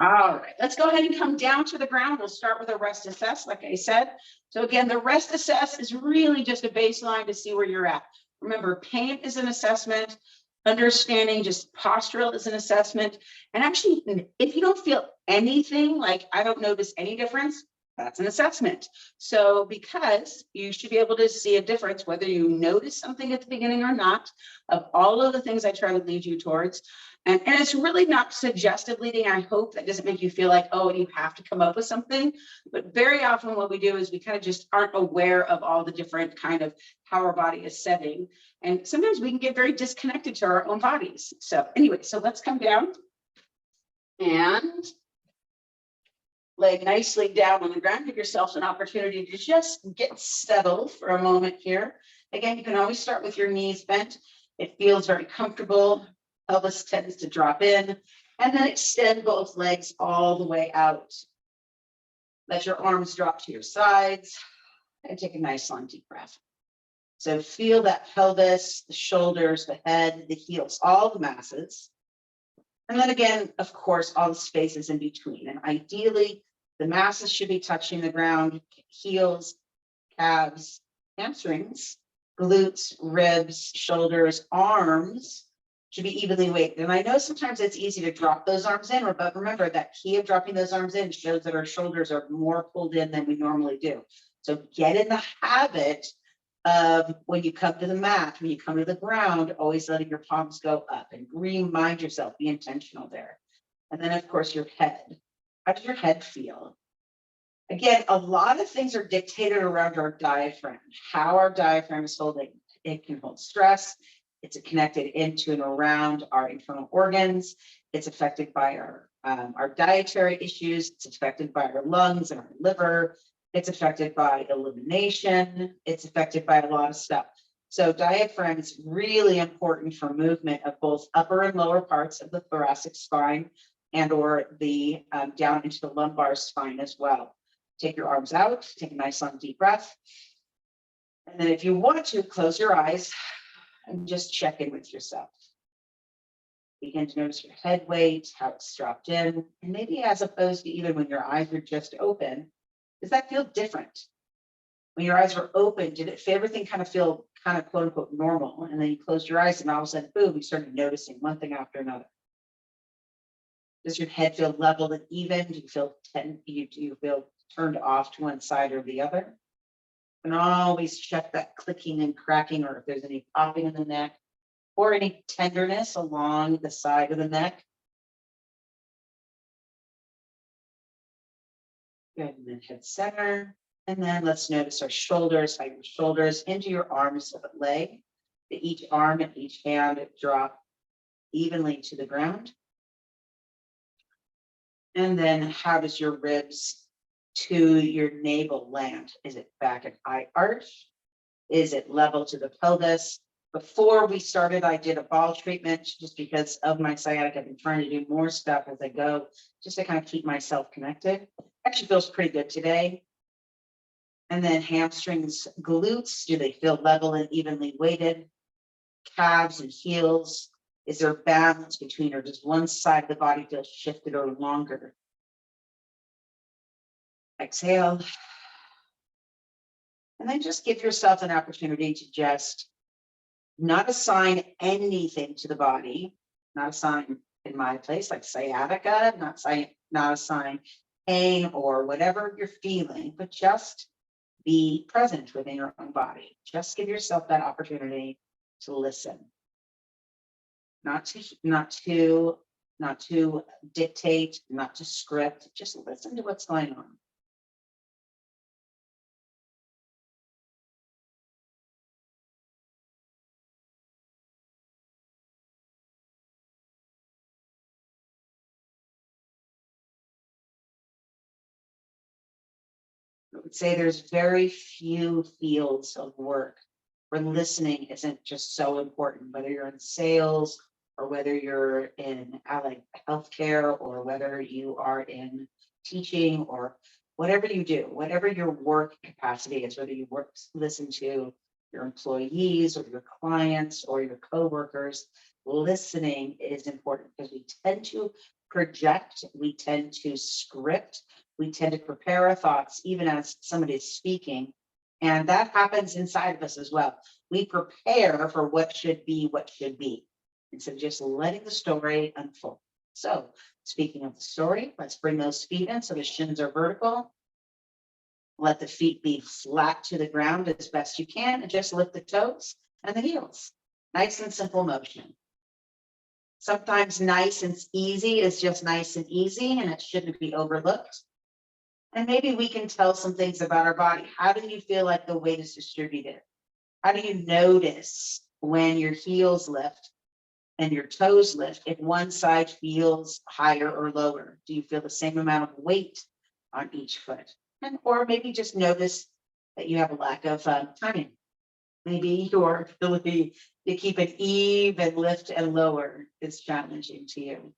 All right, let's go ahead and come down to the ground. We'll start with a rest assess, like I said. So again, the rest assess is really just a baseline to see where you're at. Remember, pain is an assessment. Understanding just postural is an assessment. And actually, if you don't feel anything, like I don't notice any difference, that's an assessment. So because you should be able to see a difference, whether you notice something at the beginning or not, of all of the things I try to lead you towards. And it's really not suggestive leading. I hope that doesn't make you feel like, oh, you have to come up with something. But very often what we do is we kind of just aren't aware of all the different kind of how our body is setting. And sometimes we can get very disconnected to our own bodies. So anyway, so let's come down and lay nicely down on the ground. Give yourself an opportunity to just get settled for a moment here. Again, you can always start with your knees bent. It feels very comfortable. Pelvis tends to drop in, and then extend both legs all the way out. Let your arms drop to your sides and take a nice long deep breath. So feel that pelvis, the shoulders, the head, the heels, all the masses. And then again, of course, all the spaces in between. And ideally, the masses should be touching the ground, heels, calves, hamstrings, glutes, ribs, shoulders, arms should be evenly weighted. And I know sometimes it's easy to drop those arms in, but remember that key of dropping those arms in shows that our shoulders are more pulled in than we normally do. So get in the habit of when you come to the mat, when you come to the ground, always letting your palms go up and remind yourself, be intentional there. And then of course your head. How does your head feel? Again, a lot of things are dictated around our diaphragm, how our diaphragm is holding. It can hold stress. It's connected into and around our internal organs. It's affected by our dietary issues. It's affected by our lungs and our liver. It's affected by elimination. It's affected by a lot of stuff. So diaphragm is really important for movement of both upper and lower parts of the thoracic spine and or the down into the lumbar spine as well. Take your arms out, take a nice long deep breath. And then if you want to, close your eyes and just check in with yourself. Begin to notice your head weight, how it's dropped in, and maybe as opposed to even when your eyes are just open, does that feel different? When your eyes were open, did everything kind of feel kind of quote unquote normal? And then you closed your eyes and all of a sudden, boom, you started noticing one thing after another. Does your head feel level and even? Do you feel turned off to one side or the other? And always check that clicking and cracking, or if there's any popping in the neck or any tenderness along the side of the neck. Good, and then head center. And then let's notice our shoulders, how your shoulders into your arms of the leg. Each arm and each hand drop evenly to the ground. And then how does your ribs to your navel land? Is it back and eye arch? Is it level to the pelvis? Before we started, I did a ball treatment just because of my sciatic. I've been trying to do more stuff as I go, just to kind of keep myself connected. Actually feels pretty good today. And then hamstrings, glutes, do they feel level and evenly weighted? Calves and heels, is there balance between, or does one side of the body feel shifted or longer? Exhale. And then just give yourself an opportunity to just not assign anything to the body, not assign in my place like sciatica, not assign pain or whatever you're feeling, but just be present within your own body. Just give yourself that opportunity to listen, not to dictate, not to script, just listen to what's going on. I would say there's very few fields of work where listening isn't just so important, whether you're in sales or whether you're in allied healthcare or whether you are in teaching or whatever you do, whatever your work capacity is, whether you listen to your employees or your clients or your coworkers, listening is important because we tend to project, we tend to script, we tend to prepare our thoughts, even as somebody is speaking. And that happens inside of us as well. We prepare for what should be, instead of just letting the story unfold. So speaking of the story, let's bring those feet in so the shins are vertical. Let the feet be flat to the ground as best you can, and just lift the toes and the heels. Nice and simple motion. Sometimes nice and easy is just nice and easy, and it shouldn't be overlooked. And maybe we can tell some things about our body. How do you feel like the weight is distributed? How do you notice when your heels lift and your toes lift, if one side feels higher or lower? Do you feel the same amount of weight on each foot? And or maybe just notice that you have a lack of timing. Maybe your ability to keep an even lift and lower is challenging to you.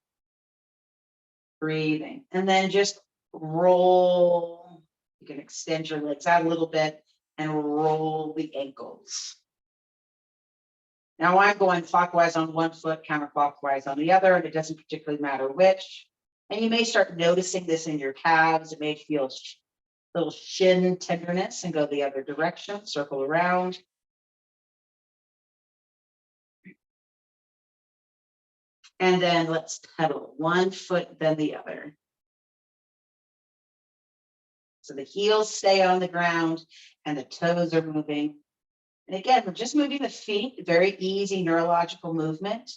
Breathing, and then just roll. You can extend your legs out a little bit and roll the ankles. Now I'm going clockwise on one foot, counterclockwise on the other, and it doesn't particularly matter which. And you may start noticing this in your calves. It may feel a little shin tenderness, and go the other direction, circle around. And then let's pedal one foot, then the other. So the heels stay on the ground and the toes are moving. And again, we're just moving the feet, very easy neurological movement.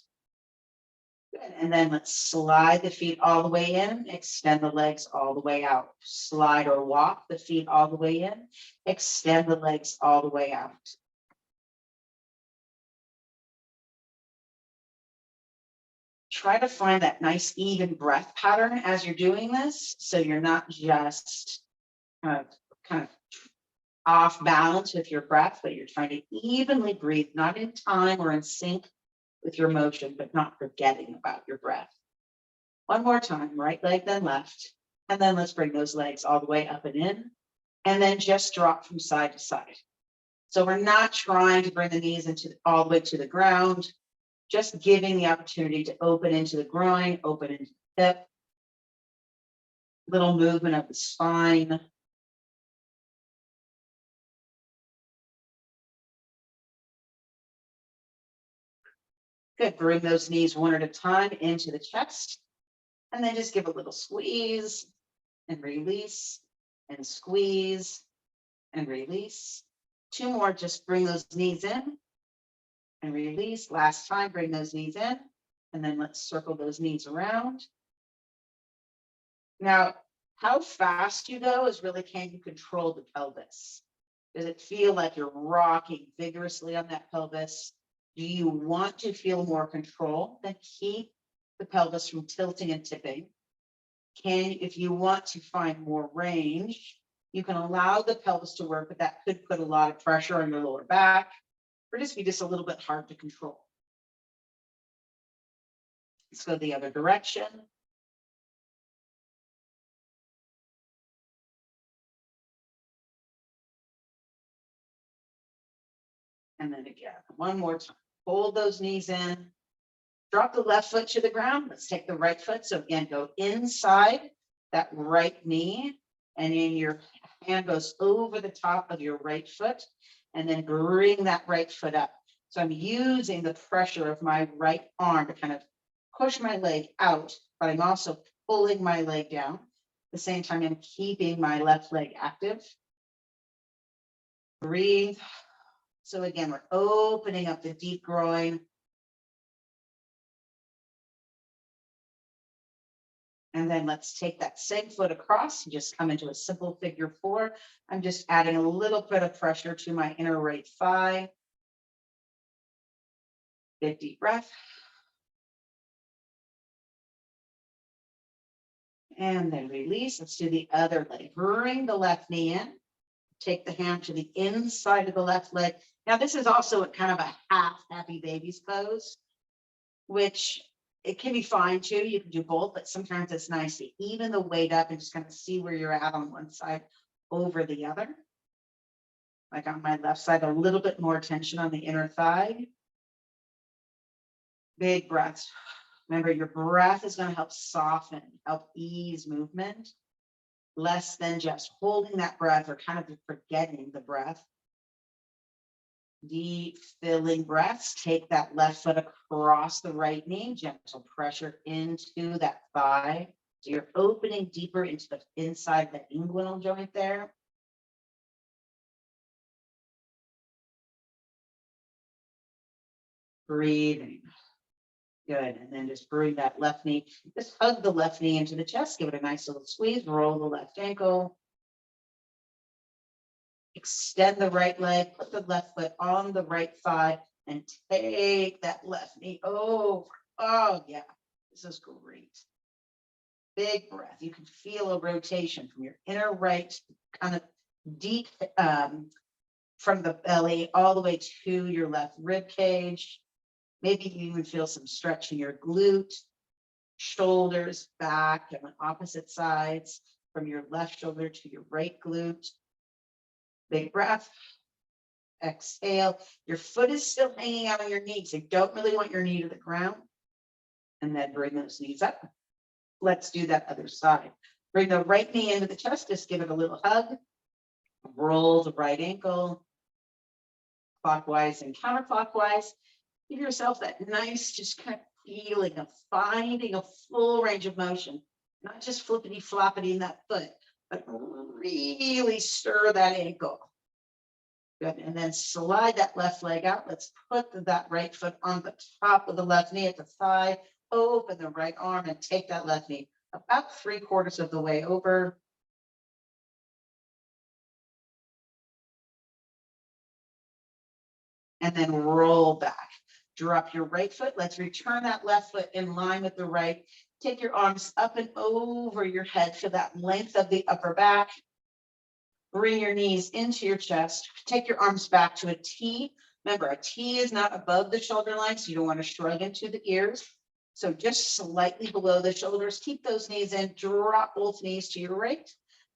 Good. And then let's slide the feet all the way in, extend the legs all the way out. Slide or walk the feet all the way in, extend the legs all the way out. Try to find that nice even breath pattern as you're doing this, so you're not just kind of off balance with your breath, but you're trying to evenly breathe, not in time or in sync with your motion, but not forgetting about your breath. One more time, right leg, then left. And then let's bring those legs all the way up and in, and then just drop from side to side. So we're not trying to bring the knees into all the way to the ground, just giving the opportunity to open into the groin, open into the hip, little movement of the spine. Good, bring those knees one at a time into the chest, and then just give a little squeeze and release and squeeze and release. Two more, just bring those knees in and release. Last time, bring those knees in, and then let's circle those knees around. Now, how fast you go is really, can you control the pelvis? Does it feel like you're rocking vigorously on that pelvis? Do you want to feel more control? Then keep the pelvis from tilting and tipping. If you want to find more range, you can allow the pelvis to work, but that could put a lot of pressure on your lower back, or just be just a little bit hard to control. Let's go the other direction. And then again, one more time. Hold those knees in. Drop the left foot to the ground. Let's take the right foot. So again, go inside that right knee, and then your hand goes over the top of your right foot, and then bring that right foot up. So I'm using the pressure of my right arm to kind of push my leg out, but I'm also pulling my leg down. At the same time, I'm keeping my left leg active. Breathe. So again, we're opening up the deep groin. And then let's take that same foot across and just come into a simple figure four. I'm just adding a little bit of pressure to my inner right thigh. Big deep breath. And then release. Let's do the other leg. Bring the left knee in. Take the hand to the inside of the left leg. Now, this is also kind of a half happy baby's pose, which it can be fine too. You can do both, but sometimes it's nice to even the weight up and just kind of see where you're at on one side over the other. Like on my left side, a little bit more tension on the inner thigh. Big breaths. Remember, your breath is going to help soften, help ease movement, less than just holding that breath or kind of forgetting the breath. Deep filling breaths. Take that left foot across the right knee, gentle pressure into that thigh. So you're opening deeper into the inside the inguinal joint there. Breathing. Good. And then just bring that left knee, just hug the left knee into the chest, give it a nice little squeeze, roll the left ankle. Extend the right leg, put the left foot on the right thigh, and take that left knee over. Oh, yeah, this is great. Big breath. You can feel a rotation from your inner right, kind of deep from the belly all the way to your left rib cage. Maybe you even feel some stretch in your glute, shoulders, back, and on opposite sides from your left shoulder to your right glute. Big breath. Exhale. Your foot is still hanging out on your knees. You don't really want your knee to the ground. And then bring those knees up. Let's do that other side. Bring the right knee into the chest. Just give it a little hug. Roll the right ankle clockwise and counterclockwise. Give yourself that nice, just kind of feeling of finding a full range of motion, not just flippity floppity in that foot, but really stir that ankle. Good. And then slide that left leg out. Let's put that right foot on the top of the left knee at the thigh. Open the right arm and take that left knee about 3/4 of the way over. And then roll back. Drop your right foot. Let's return that left foot in line with the right. Take your arms up and over your head for that length of the upper back. Bring your knees into your chest. Take your arms back to a T. Remember, a T is not above the shoulder line, so you don't want to shrug into the ears. So just slightly below the shoulders. Keep those knees in. Drop both knees to your right.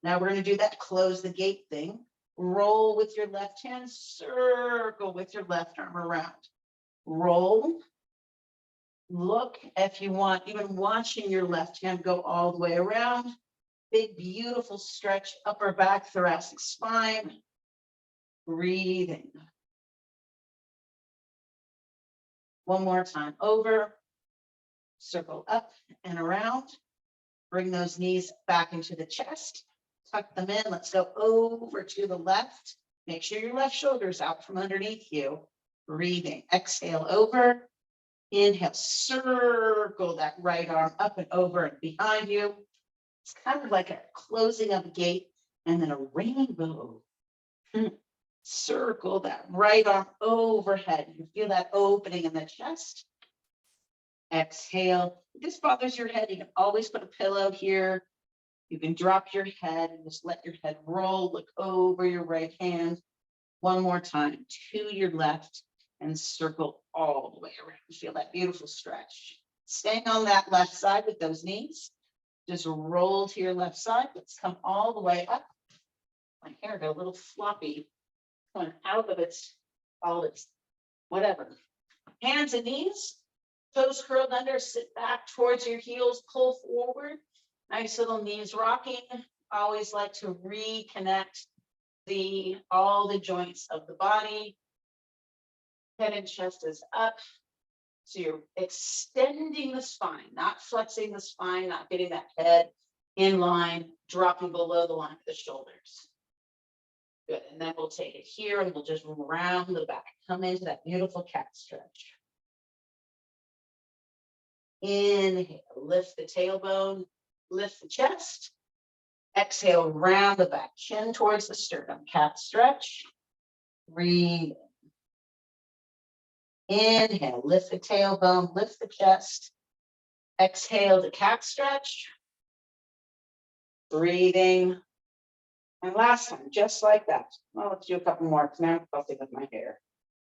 Now we're going to do that close the gate thing. Roll with your left hand. Circle with your left arm around. Roll. Look, if you want, even watching your left hand go all the way around. Big, beautiful stretch, upper back, thoracic spine. Breathing. One more time. Over. Circle up and around. Bring those knees back into the chest. Tuck them in. Let's go over to the left. Make sure your left shoulder's out from underneath you. Breathing. Exhale over. Inhale. Circle that right arm up and over and behind you. It's kind of like a closing of a gate and then a rainbow. Circle that right arm overhead. You feel that opening in the chest. Exhale. If this bothers your head, you can always put a pillow here. You can drop your head and just let your head roll. Look over your right hand. One more time to your left and circle all the way around. Feel that beautiful stretch. Staying on that left side with those knees. Just roll to your left side. Let's come all the way up. My hair got a little floppy. Going out of its, all its, whatever. Hands and knees. Toes curled under, sit back towards your heels, pull forward. Nice little knees rocking. Always like to reconnect all the joints of the body. Head and chest is up. So you're extending the spine, not flexing the spine, not getting that head in line, dropping below the line of the shoulders. Good. And then we'll take it here and we'll just round the back. Come into that beautiful cat stretch. Inhale, lift the tailbone, lift the chest. Exhale, round the back, chin towards the sternum, cat stretch. Breathe. Inhale, lift the tailbone, lift the chest. Exhale, the cat stretch. Breathing. And last time, just like that. Well, let's do a couple more because now I'm fussing with my hair.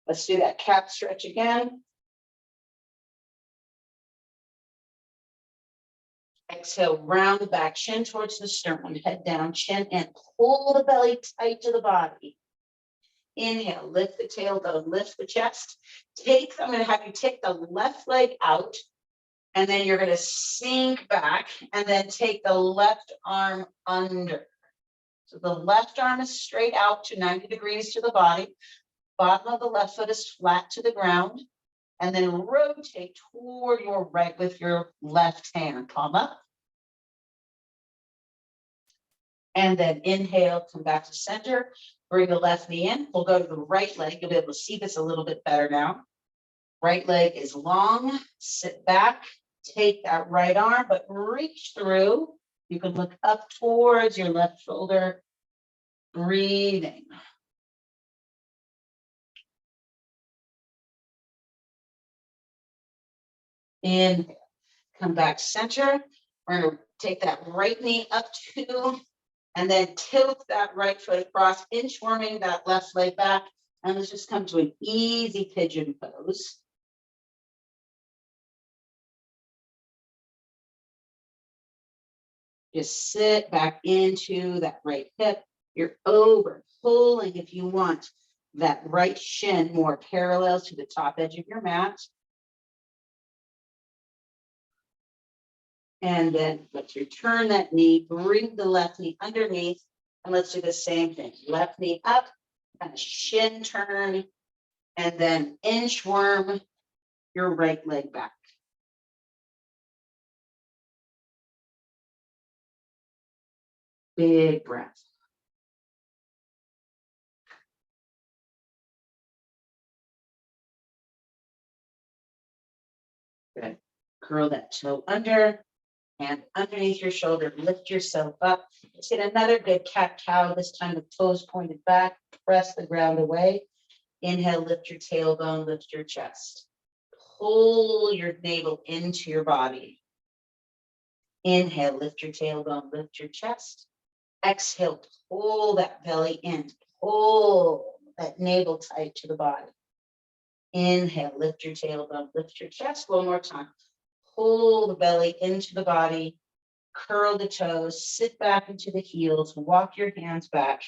Let's do that cat stretch again. Exhale, round the back, chin towards the sternum, head down, chin in. Pull the belly tight to the body. Inhale, lift the tailbone, lift the chest. I'm going to have you take the left leg out And then you're going to sink back and then take the left arm under. So the left arm is straight out to 90 degrees to the body. Bottom of the left foot is flat to the ground. And then rotate toward your right with your left hand, palm up. And then inhale, come back to center. Bring the left knee in. We'll go to the right leg. You'll be able to see this a little bit better now. Right leg is long. Sit back. Take that right arm, but reach through. You can look up towards your left shoulder. Breathing. Inhale. Come back center. We're going to take that right knee up to, and then tilt that right foot across, inchworming that left leg back. And let's just come to an easy pigeon pose. Just sit back into that right hip. You're over pulling, if you want, that right shin more parallel to the top edge of your mat. And then let's return that knee, bring the left knee underneath, and let's do the same thing. Left knee up, kind of shin turn, and then inchworm your right leg back. Big breath. Good. Curl that toe under, and underneath your shoulder, lift yourself up. Let's get another good cat-cow, this time with toes pointed back, press the ground away. Inhale, lift your tailbone, lift your chest. Pull your navel into your body. Inhale, lift your tailbone, lift your chest. Exhale, pull that belly in, pull that navel tight to the body. Inhale, lift your tailbone, lift your chest. One more time. Pull the belly into the body, curl the toes, sit back into the heels, walk your hands back,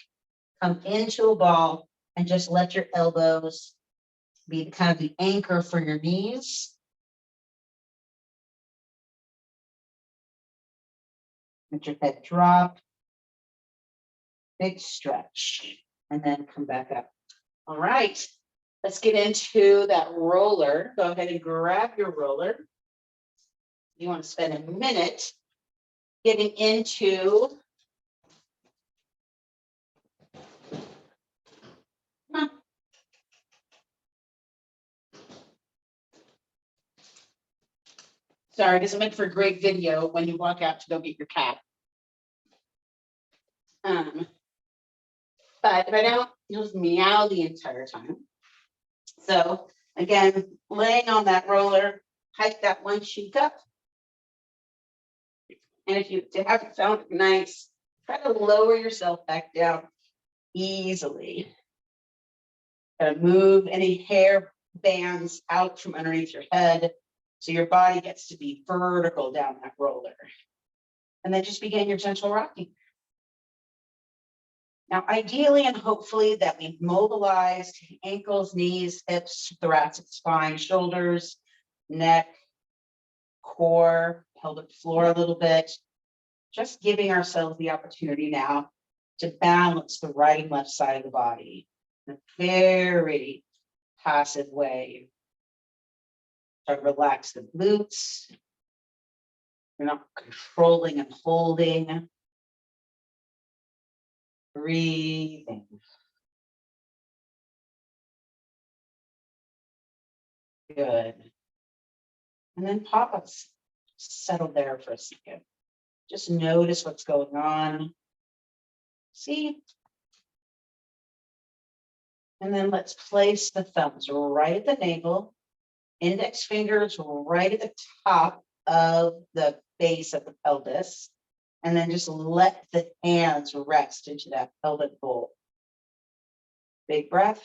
come into a ball, and just let your elbows be kind of the anchor for your knees. Let your head drop. Big stretch, and then come back up. All right, let's get into that roller. Go ahead and grab your roller. You want to spend a minute getting into sorry, this will make for a great video when you walk out to go get your cat. But if I don't, you'll just meow the entire time. So again, laying on that roller, hike that one cheek up. And if you haven't found it nice, try to lower yourself back down easily. Move any hair bands out from underneath your head so your body gets to be vertical down that roller. And then just begin your gentle rocking. Now, ideally and hopefully that we've mobilized ankles, knees, hips, thoracic spine, shoulders, neck, core, pelvic floor a little bit. Just giving ourselves the opportunity now to balance the right and left side of the body in a very passive way. Try to relax the glutes. You're not controlling and holding. Breathing. Good. And then pop-ups. Settle there for a second. Just notice what's going on. See? And then let's place the thumbs right at the navel, index fingers right at the top of the base of the pelvis. And then just let the hands rest into that pelvic bowl. Big breath.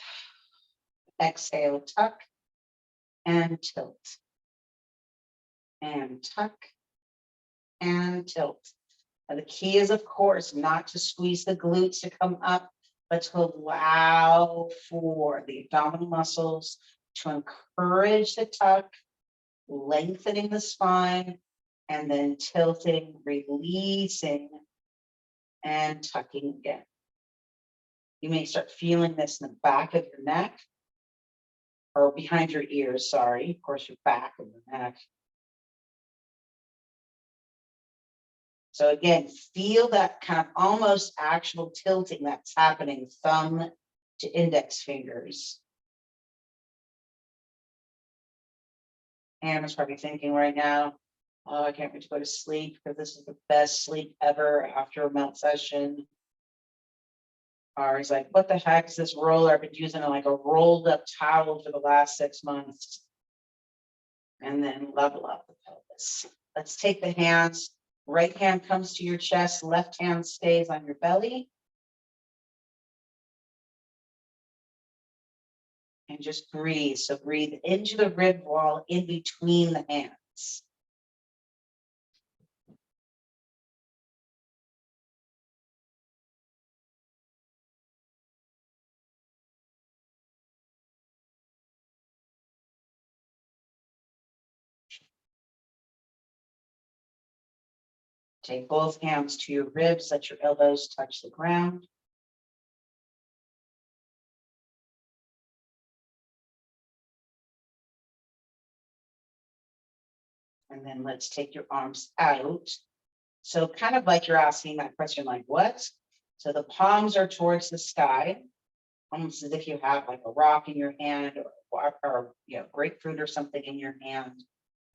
Exhale, tuck and tilt. And tuck and tilt. And the key is, of course, not to squeeze the glutes to come up, but to allow for the abdominal muscles to encourage the tuck lengthening the spine, and then tilting, releasing, and tucking again. You may start feeling this in the back of your neck or behind your ears, sorry, of course, your back of the neck. So again, feel that kind of almost actual tilting that's happening, thumb to index fingers. Anna's probably thinking right now, oh, I can't wait to go to sleep because this is the best sleep ever after a melt session. Or he's like, what the heck is this roller? I've been using it like a rolled up towel for the last 6 months. And then level up the pelvis. Let's take the hands. Right hand comes to your chest, left hand stays on your belly. And just breathe. So breathe into the rib wall in between the hands. Take both hands to your ribs, let your elbows touch the ground. And then let's take your arms out. So kind of like you're asking that question, like what? So the palms are towards the sky, almost as if you have like a rock in your hand or grapefruit or something in your hand.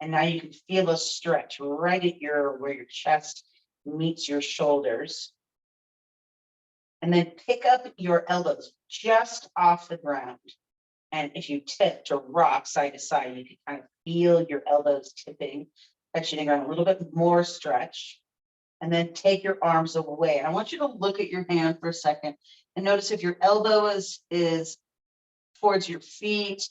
And now you can feel a stretch right at where your chest meets your shoulders. And then pick up your elbows just off the ground. And if you tip to rock side to side, you can kind of feel your elbows tipping, touching the ground, a little bit more stretch. And then take your arms away. And I want you to look at your hand for a second and notice if your elbow is towards your feet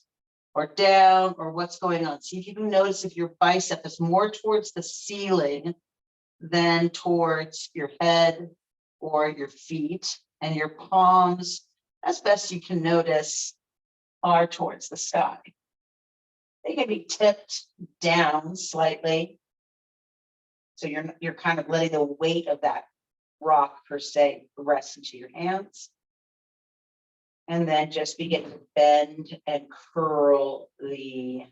or down or what's going on. See if you can notice if your bicep is more towards the ceiling than towards your head or your feet, and your palms, as best you can notice, are towards the sky. They can be tipped down slightly. So you're kind of letting the weight of that rock per se rest into your hands. And then just begin to bend and curl the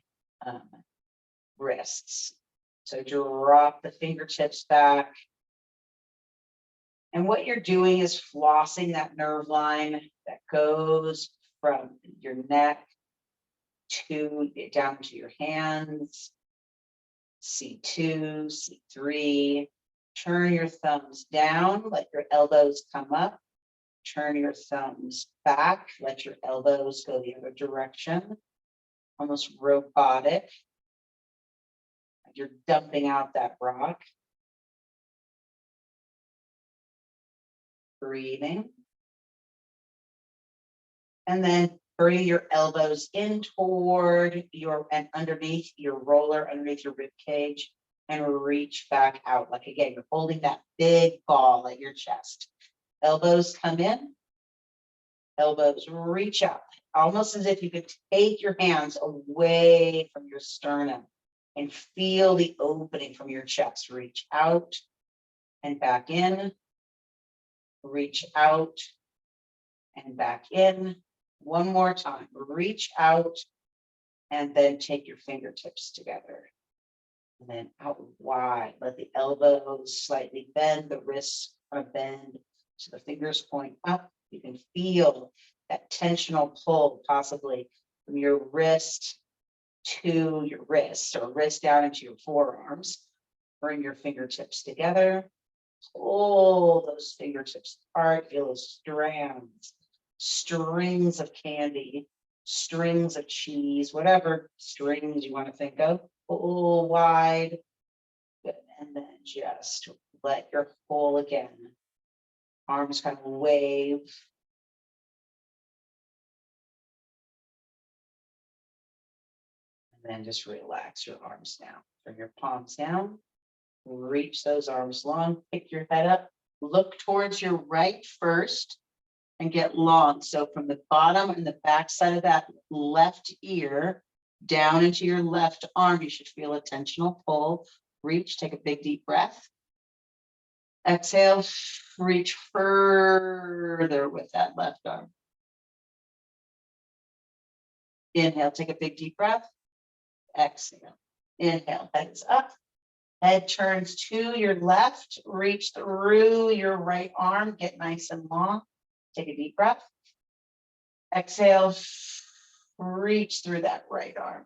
wrists. So drop the fingertips back. And what you're doing is flossing that nerve line that goes from your neck to down to your hands. C2, C3. Turn your thumbs down, let your elbows come up. Turn your thumbs back, let your elbows go the other direction. Almost robotic. You're dumping out that rock. Breathing. And then bring your elbows in toward and underneath your roller, underneath your rib cage, and reach back out. Like again, you're holding that big ball at your chest. Elbows come in, elbows reach out, almost as if you could take your hands away from your sternum and feel the opening from your chest. Reach out and back in, reach out and back in. One more time, reach out and then take your fingertips together. And then out wide, let the elbows slightly bend, the wrists are bend, so the fingers point up. You can feel that tensional pull possibly from your wrist to your wrist, or wrist down into your forearms. Bring your fingertips together. Pull those fingertips apart, feel those strands, strings of candy, strings of cheese, whatever strings you want to think of. Pull wide, and then just let your pull again. Arms kind of wave. And then just relax your arms down. Bring your palms down. Reach those arms long. Pick your head up. Look towards your right first and get long. So from the bottom and the back side of that left ear, down into your left arm. You should feel a tensional pull. Reach, take a big deep breath. Exhale, reach further with that left arm. Inhale, take a big deep breath. Exhale. Inhale, head is up. Head turns to your left. Reach through your right arm. Get nice and long. Take a deep breath. Exhale, reach through that right arm.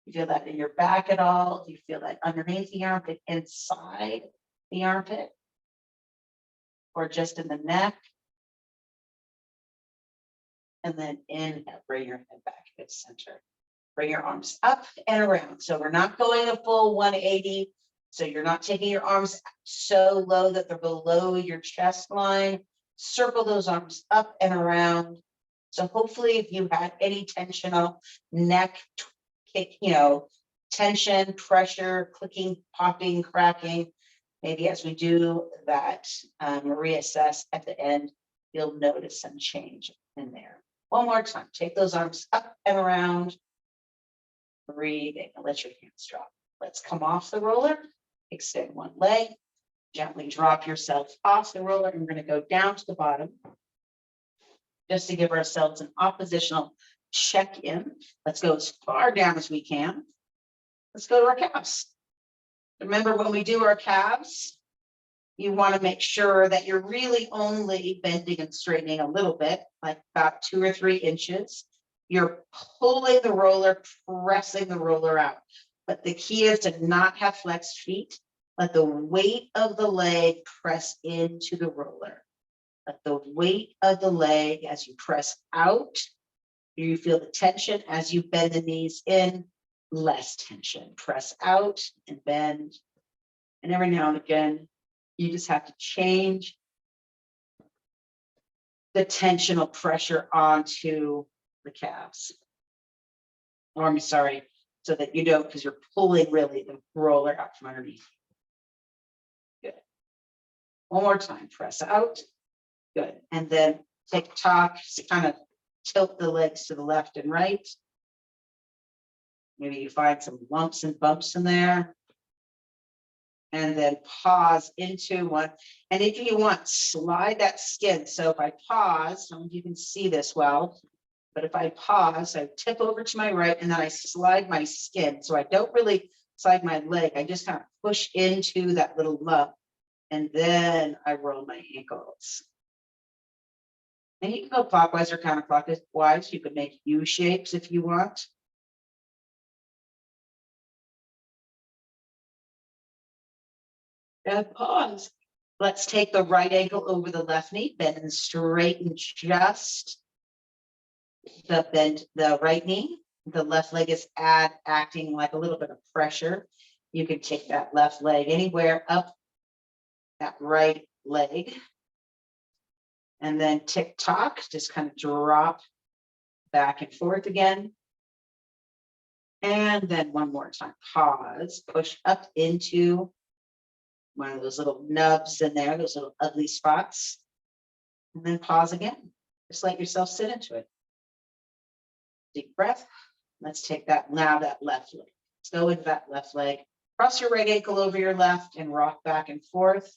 You feel that in your back at all? Do you feel that underneath the armpit, inside the armpit? Or just in the neck? And then inhale, bring your head back to the center. Bring your arms up and around. So we're not going a full 180. So you're not taking your arms so low that they're below your chest line. Circle those arms up and around. So hopefully if you had any tensional neck, tension, pressure, clicking, popping, cracking, maybe as we do that reassess at the end, you'll notice some change in there. One more time, take those arms up and around. Breathing, and let your hands drop. Let's come off the roller, extend one leg, gently drop yourself off the roller. And we're going to go down to the bottom just to give ourselves an oppositional check-in. Let's go as far down as we can. Let's go to our calves. Remember, when we do our calves, you want to make sure that you're really only bending and straightening a little bit, like about 2 or 3 inches. You're pulling the roller, pressing the roller out. But the key is to not have flexed feet. Let the weight of the leg press into the roller. Let the weight of the leg as you press out. You feel the tension as you bend the knees in, less tension. Press out and bend. And every now and again, you just have to change the tensional pressure onto the calves. Or I'm sorry, so that you don't, because you're pulling really the roller out from underneath. Good. One more time, press out. Good. And then tick-tock, kind of tilt the legs to the left and right. Maybe you find some lumps and bumps in there. And then pause into one. And if you want, slide that skin. So if I pause, I don't know if you can see this well, but if I pause, I tip over to my right and then I slide my skin. So I don't really slide my leg. I just kind of push into that little lump and then I roll my ankles. And you can go clockwise or counterclockwise. You can make U shapes if you want. And pause. Let's take the right ankle over the left knee, bend and straighten just the right knee. The left leg is acting like a little bit of pressure. You can take that left leg anywhere up that right leg. And then tick-tock, just kind of drop back and forth again. And then one more time, pause, push up into one of those little nubs in there, those little ugly spots. And then pause again. Just let yourself sit into it. Deep breath. Let's take that now, that left leg. Let's go into that left leg. Cross your right ankle over your left and rock back and forth.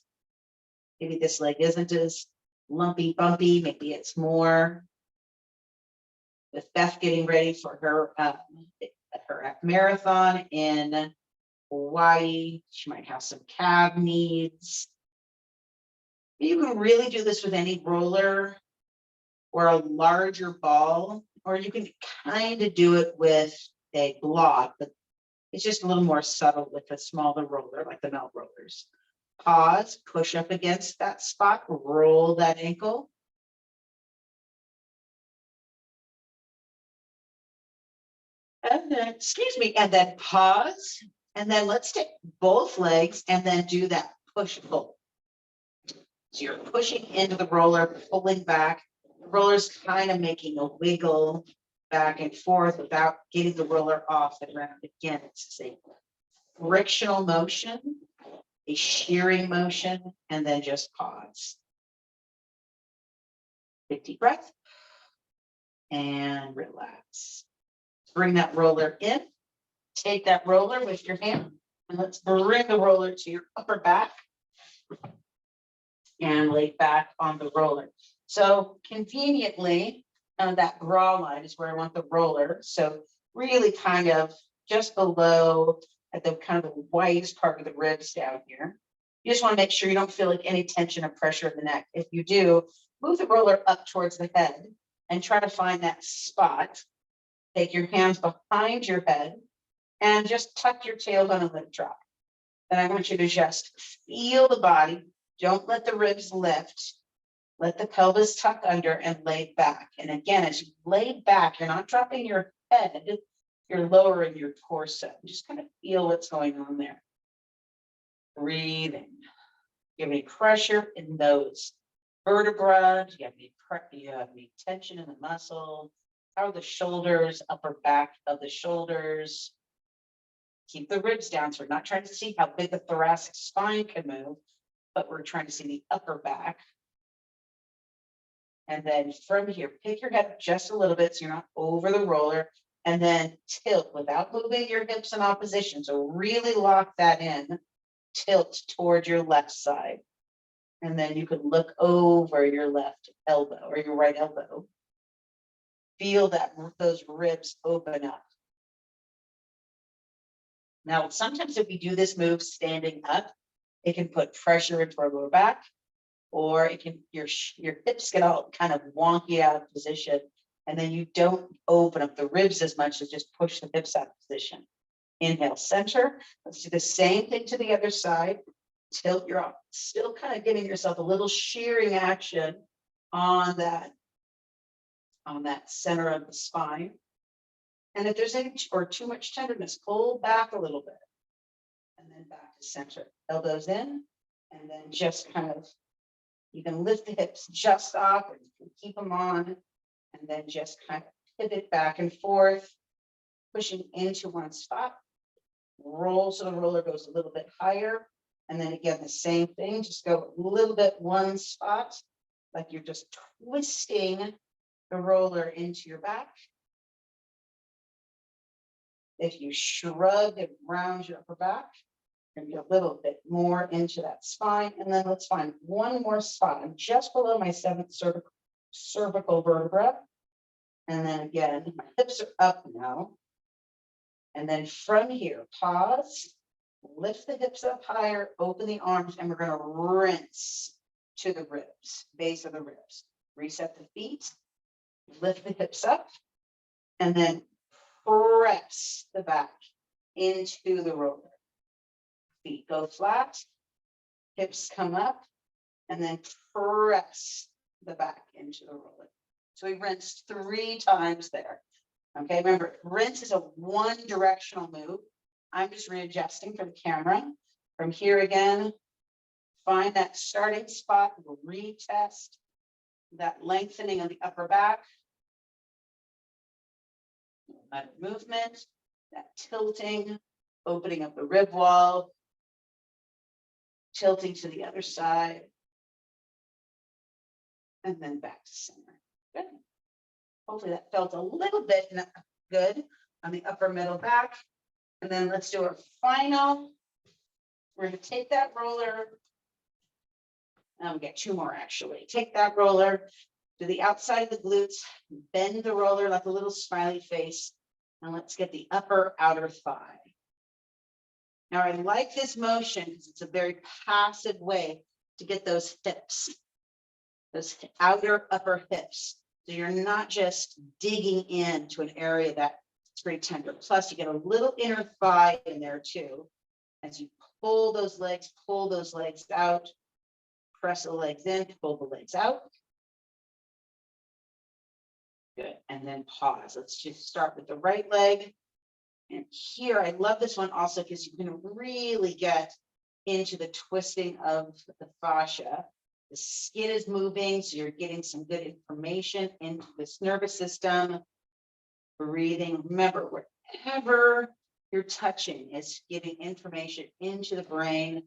Maybe this leg isn't as lumpy, bumpy. Maybe it's more. With Beth getting ready for her marathon in Hawaii, she might have some calf needs. You can really do this with any roller or a larger ball, or you can kind of do it with a block, but it's just a little more subtle with a smaller roller, like the melt rollers. Pause, push up against that spot, roll that ankle. And then, and then pause. And then let's take both legs and then do that push pull. So you're pushing into the roller, pulling back. The roller's kind of making a wiggle back and forth without getting the roller off the ground. Again, it's a frictional motion, a shearing motion, and then just pause. Big deep breath and relax. Bring that roller in. Take that roller with your hand and let's bring the roller to your upper back and lay back on the roller. So conveniently, that bra line is where I want the roller. So really kind of just below at the kind of the widest part of the ribs down here. You just want to make sure you don't feel like any tension or pressure in the neck. If you do, move the roller up towards the head and try to find that spot. Take your hands behind your head and just tuck your tailbone and let it drop. Then I want you to just feel the body. Don't let the ribs lift. Let the pelvis tuck under and lay back. And again, as you lay back, you're not dropping your head, you're lowering your torso. Just kind of feel what's going on there. Breathing. Do you have any pressure in those vertebrae? Do you have any tension in the muscle? How are the shoulders, upper back of the shoulders? Keep the ribs down. So we're not trying to see how big the thoracic spine can move, but we're trying to see the upper back. And then from here, pick your head up just a little bit so you're not over the roller, and then tilt without moving your hips in opposition. So really lock that in, tilt toward your left side. And then you could look over your left elbow or your right elbow. Feel that those ribs open up. Now, sometimes if you do this move standing up, it can put pressure into our lower back, or it can your hips get all kind of wonky out of position, and then you don't open up the ribs as much as just push the hips out of position. Inhale, center. Let's do the same thing to the other side. Tilt your up, still kind of giving yourself a little shearing action on that center of the spine. And if there's any or too much tenderness, pull back a little bit. And then back to center. Elbows in, and then just kind of, you can lift the hips just off, or you can keep them on, and then just kind of pivot back and forth, pushing into one spot. Roll so the roller goes a little bit higher. And then again, the same thing, just go a little bit one spot, like you're just twisting the roller into your back. If you shrug and round your upper back, maybe a little bit more into that spine. And then let's find one more spot. I'm just below my 7th cervical vertebra. And then again, my hips are up now. And then from here, pause, lift the hips up higher, open the arms, and we're going to rinse to the ribs, base of the ribs. Reset the feet, lift the hips up, and then press the back into the roller. Feet go flat, hips come up, and then press the back into the roller. So we rinsed 3 times there. Okay, remember, rinse is a one directional move. I'm just readjusting for the camera. From here again, find that starting spot, we'll retest that lengthening of the upper back. That movement, that tilting, opening up the rib wall, tilting to the other side, and then back to center. Good. Hopefully that felt a little bit good on the upper middle back. And then let's do our final. We're going to take that roller. And we'll get 2 more actually. Take that roller to the outside of the glutes, bend the roller like a little smiley face, and let's get the upper outer thigh. Now I like this motion because it's a very passive way to get those hips, those outer upper hips. So you're not just digging into an area that's very tender. Plus you get a little inner thigh in there too. As you pull those legs out, press the legs in, pull the legs out. Good, and then pause. Let's just start with the right leg. And here, I love this one also because you can really get into the twisting of the fascia. The skin is moving, so you're getting some good information into this nervous system. Breathing, remember, wherever you're touching is giving information into the brain,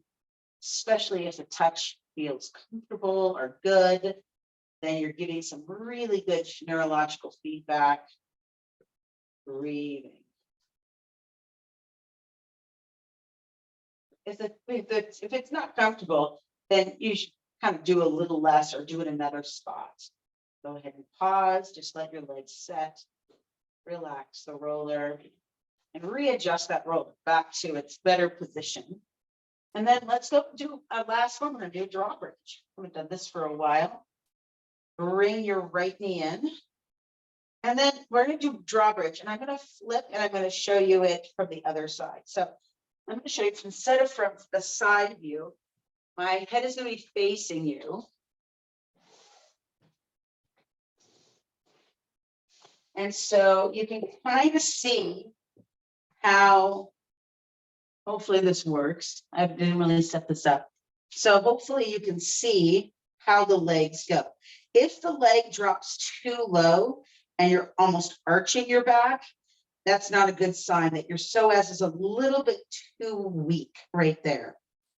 especially if the touch feels comfortable or good, then you're getting some really good neurological feedback. breathing. If it's not comfortable, then you should kind of do a little less or do it in another spot. Go ahead and pause, just let your legs set, relax the roller, and readjust that roller back to its better position. And then let's go do a last one. We're going to do a drawbridge. We've done this for a while. Bring your right knee in. And then we're going to do drawbridge. And I'm going to flip and I'm going to show you it from the other side. So I'm going to show you instead of from the side view, my head is going to be facing you. And so you can kind of see how, hopefully this works. I didn't really set this up. So hopefully you can see how the legs go. If the leg drops too low and you're almost arching your back, that's not a good sign that your psoas is a little bit too weak right there.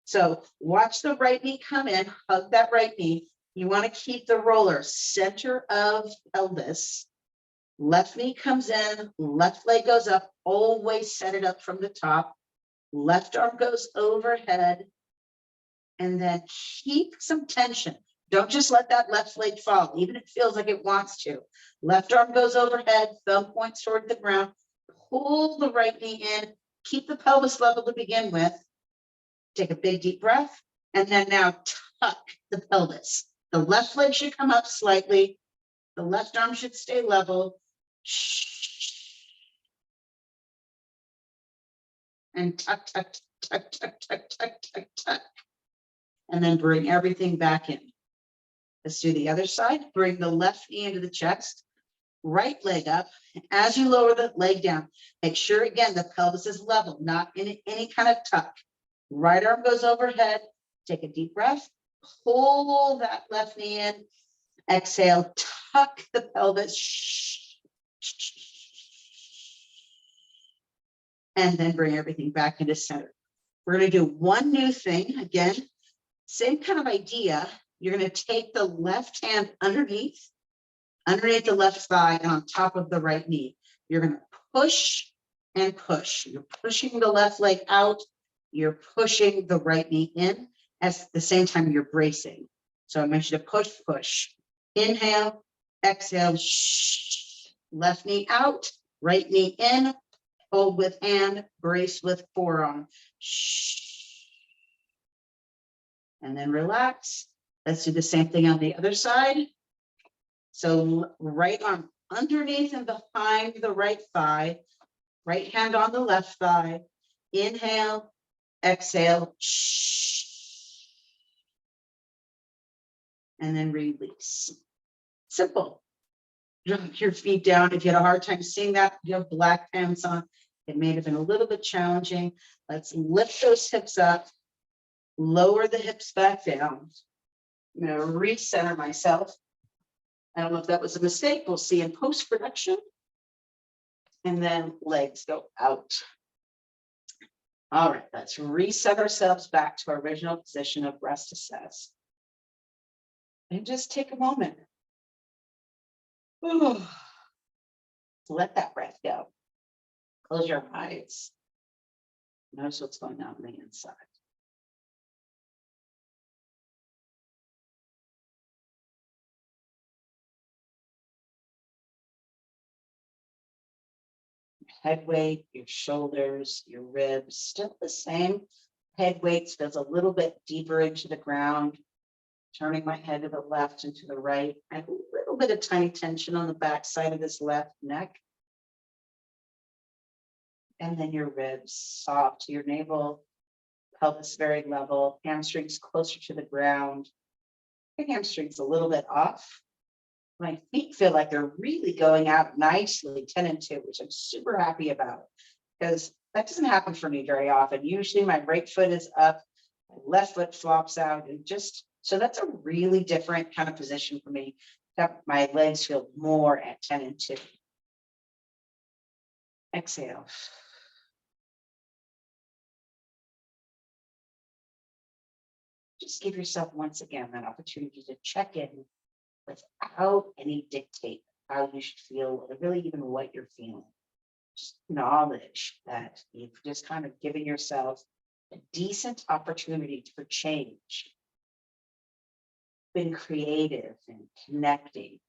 So watch the right knee come in, hug that right knee. You want to keep the roller center of pelvis. Left knee comes in, left leg goes up, always set it up from the top. Left arm goes overhead. And then keep some tension. Don't just let that left leg fall, even if it feels like it wants to. Left arm goes overhead, thumb points toward the ground. Pull the right knee in, keep the pelvis level to begin with. Take a big deep breath, and then now tuck the pelvis. The left leg should come up slightly. The left arm should stay level. And tuck, tuck, tuck, tuck, tuck, tuck, tuck, tuck. And then bring everything back in. Let's do the other side. Bring the left knee into the chest. Right leg up. As you lower the leg down, make sure again the pelvis is level, not in any kind of tuck. Right arm goes overhead. Take a deep breath. Pull that left knee in. Exhale. Tuck the pelvis. And then bring everything back into center. We're going to do one new thing again. Same kind of idea. You're going to take the left hand underneath the left thigh and on top of the right knee. You're going to push and push. You're pushing the left leg out. You're pushing the right knee in. At the same time, you're bracing. So I want you to push, push. Inhale, exhale, shh. Left knee out, right knee in. Hold with hand, brace with forearm. Shh. And then relax. Let's do the same thing on the other side. So right arm underneath and behind the right thigh, right hand on the left thigh. Inhale, exhale, shh. And then release. Simple. Drop your feet down. If you had a hard time seeing that, you have black pants on. It may have been a little bit challenging. Let's lift those hips up, lower the hips back down. I'm going to recenter myself. I don't know if that was a mistake. We'll see in post-production. And then legs go out. All right, let's reset ourselves back to our original position of rest assess. And just take a moment. Ooh. Let that breath go. Close your eyes. Notice what's going on the inside. Head weight, your shoulders, your ribs, still the same. Head weight goes a little bit deeper into the ground, turning my head to the left and to the right. I have a little bit of tiny tension on the back side of this left neck. And then your ribs soft, your navel, pelvis very level, hamstrings closer to the ground. The hamstrings a little bit off. My feet feel like they're really going out nicely, 10 and 2, which I'm super happy about because that doesn't happen for me very often. Usually my right foot is up, my left foot flops out, and just so that's a really different kind of position for me. My legs feel more at 10 and 2. Exhale. Just give yourself once again that opportunity to check in without any dictate how you should feel, or really even what you're feeling. just knowledge that you've just kind of given yourself a decent opportunity for change. Been creative and connecting.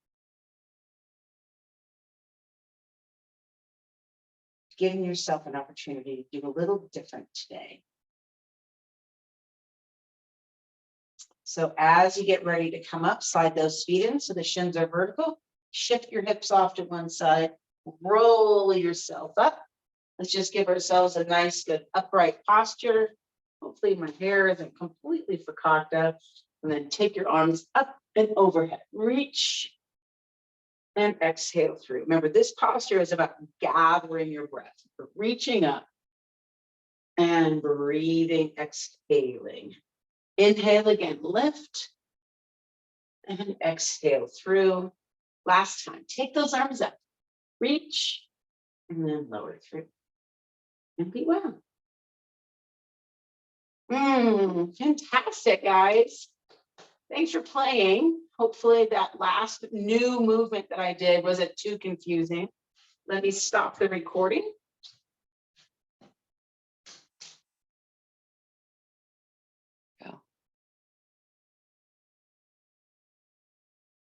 Giving yourself an opportunity to do a little different today. So as you get ready to come up, slide those feet in so the shins are vertical. Shift your hips off to one side. Roll yourself up. Let's just give ourselves a nice, good upright posture. Hopefully my hair isn't completely forcocked up. And then take your arms up and overhead. Reach and exhale through. Remember, this posture is about gathering your breath, reaching up and breathing, exhaling. Inhale again, lift and exhale through. Last time, take those arms up, reach and then lower through. And be well. Fantastic, guys. Thanks for playing. Hopefully that last new movement that I did wasn't too confusing. Let me stop the recording.